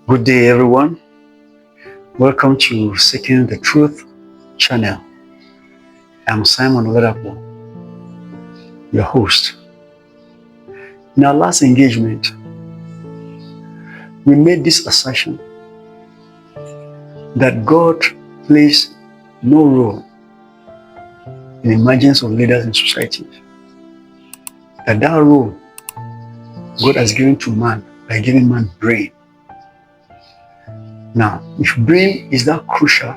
Good day, everyone. Welcome to Seeking the Truth channel. I'm Simon Oladapo, your host. In our last engagement, we made this assertion that God plays no role in the emergence of leaders in society. That role God has given to man by giving man brain. Now, if brain is that crucial,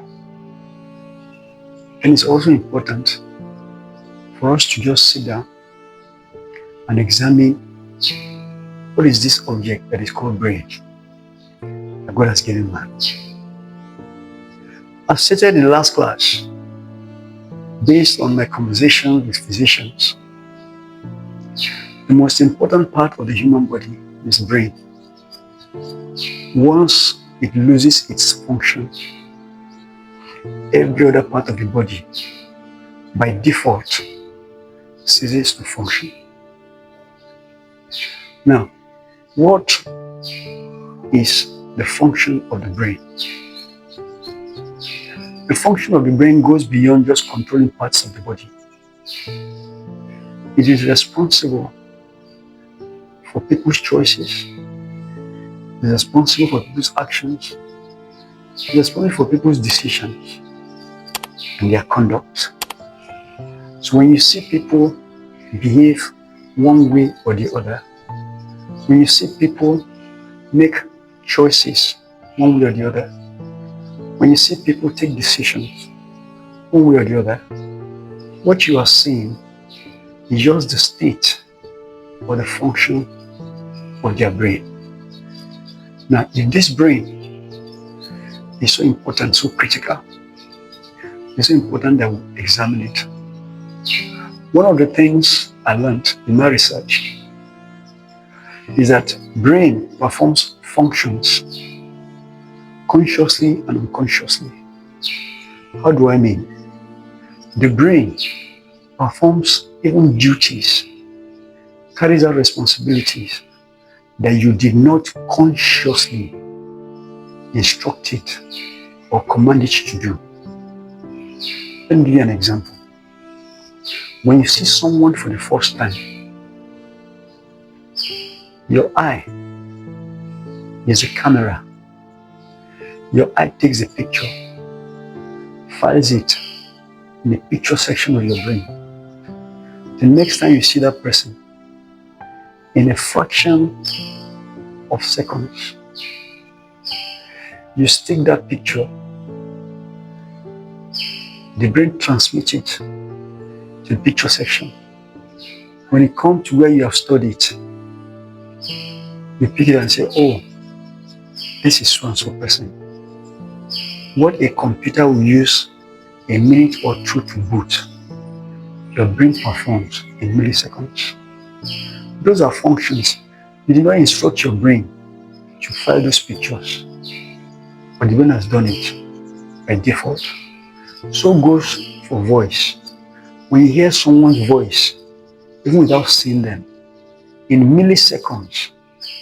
then it's also important for us to just sit down and examine what is this object that is called brain that God has given man. As stated in the last class, based on my conversation with physicians, the most important part of the human body is the brain. Once it loses its function, every other part of the body, by default, ceases to function. Now, what is the function of the brain? The function of the brain goes beyond just controlling parts of the body. It is responsible for people's choices. It is responsible for people's actions. It is responsible for people's decisions and their conduct. So when you see people behave one way or the other, when you see people make choices one way or the other, when you see people take decisions one way or the other, what you are seeing is just the state or the function of their brain. Now, if this brain is so important, so critical, it's so important that we examine it. One of the things I learned in my research is that brain performs functions consciously and unconsciously. How do I mean? The brain performs even duties, carries out responsibilities that you did not consciously instruct it or command it to do. Let me give you an example. When you see someone for the first time, your eye is a camera. Your eye takes a picture, files it in the picture section of your brain. The next time you see that person, in a fraction of seconds, you stick that picture, the brain transmits it to the picture section. When it comes to where you have studied, you pick it and say, oh, this is so-and-so person. What a computer will use a minute or two to boot, your brain performs in milliseconds. Those are functions. You did not instruct your brain to file those pictures, but the brain has done it by default. So goes for voice. When you hear someone's voice, even without seeing them, in milliseconds,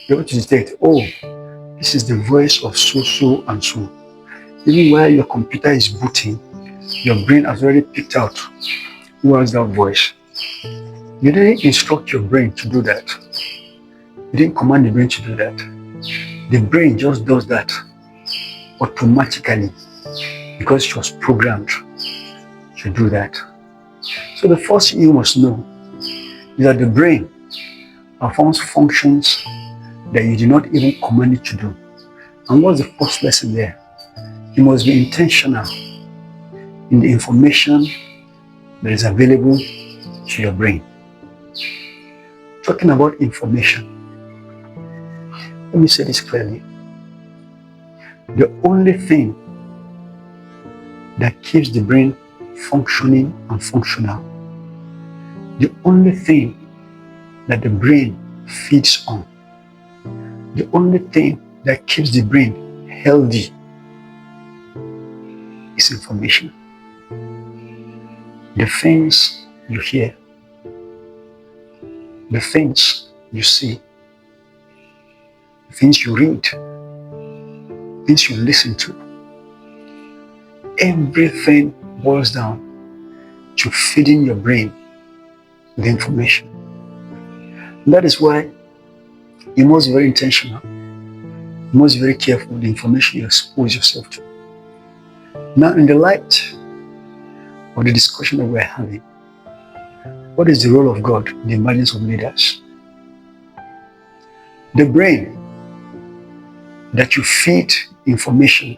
you're able to detect, oh, this is the voice of so and so. Even while your computer is booting, your brain has already picked out who has that voice. You didn't instruct your brain to do that. You didn't command the brain to do that. The brain just does that automatically because it was programmed to do that. So the first thing you must know is that the brain performs functions that you did not even command it to do. And what's the first lesson there? You must be intentional in the information that is available to your brain. Talking about information, let me say this clearly. The only thing that keeps the brain functioning and functional, the only thing that the brain feeds on, the only thing that keeps the brain healthy is information. The things you hear, the things you see, the things you read, things you listen to, everything boils down to feeding your brain with information. That is why you must be very intentional. You must be very careful with the information you expose yourself to. Now, in the light of the discussion that we're having, what is the role of God in the emergence of leaders? The brain that you feed information,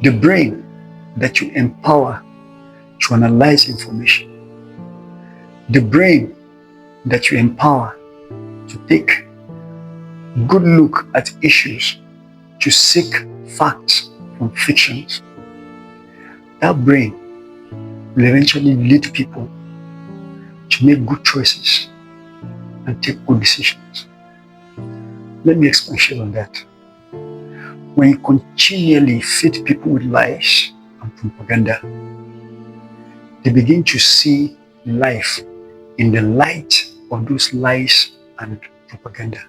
the brain that you empower to analyze information, the brain that you empower to take good look at issues, to seek facts from fictions, that brain will eventually lead people to make good choices and take good decisions. Let me expatiate on that. When you continually feed people with lies and propaganda, they begin to see life in the light of those lies and propaganda.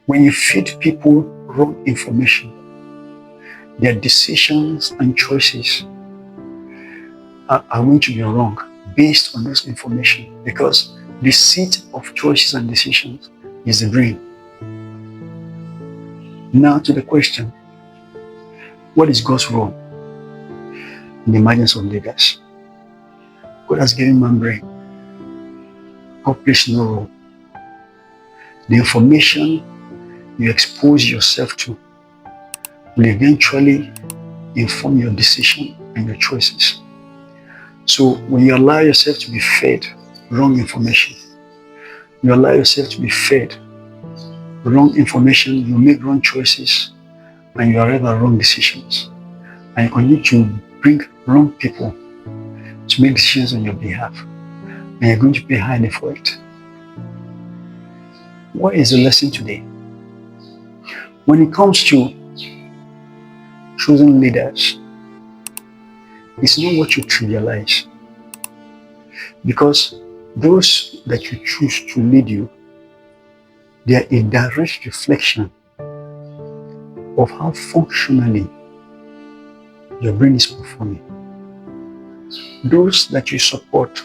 When you feed people wrong information, their decisions and choices are going to be wrong based on this information, because the seat of choices and decisions is the brain. Now to the question, what is God's role in the emergence of leaders? God has given man brain. God plays no role. The information you expose yourself to will eventually inform your decision and your choices. So when you allow yourself to be fed wrong information, you allow yourself to be fed wrong information, you make wrong choices, and you arrive at wrong decisions. And you continue to bring wrong people to make decisions on your behalf. And you're going to pay highly for it. What is the lesson today? When it comes to choosing leaders, it's not what you trivialize. Because those that you choose to lead you, they are a direct reflection of how functionally your brain is performing. Those that you support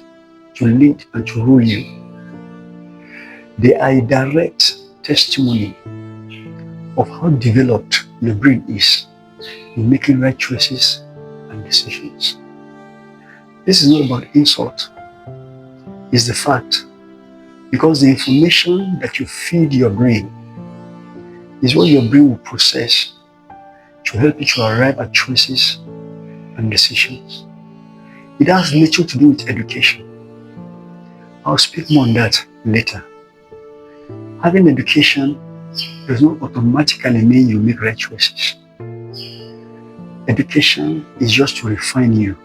to lead and to rule you, they are a direct testimony of how developed your brain is in making right choices and decisions. This is not about insult, it's the fact. Because the information that you feed your brain is what your brain will process to help you to arrive at choices and decisions. It has little to do with education. I'll speak more on that later. Having education does not automatically mean you make right choices. Education is just to refine you.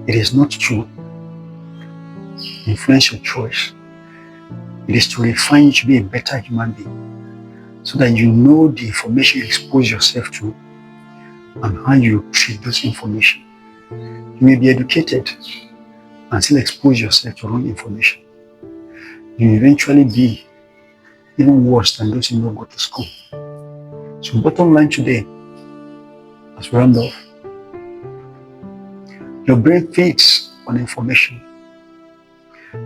It is not to influence your choice. It is to refine you to be a better human being, so that you know the information you expose yourself to and how you treat those information. You may be educated and still expose yourself to wrong information. You will eventually be even worse than those who don't go to school. So bottom line today, as we round off, your brain feeds on information.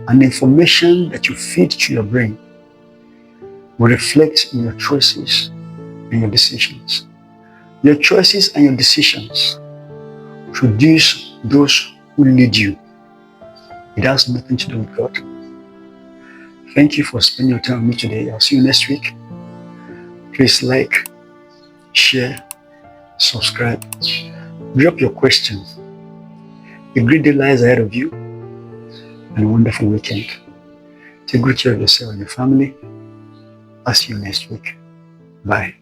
And the information that you feed to your brain will reflect in your choices and your decisions. Your choices and your decisions produce those who lead you. It has nothing to do with God. Thank you for spending your time with me today. I'll see you next week. Please like, share, subscribe, drop your questions. A great day lies ahead of you and a wonderful weekend. Take good care of yourself and your family. I'll see you next week. Bye.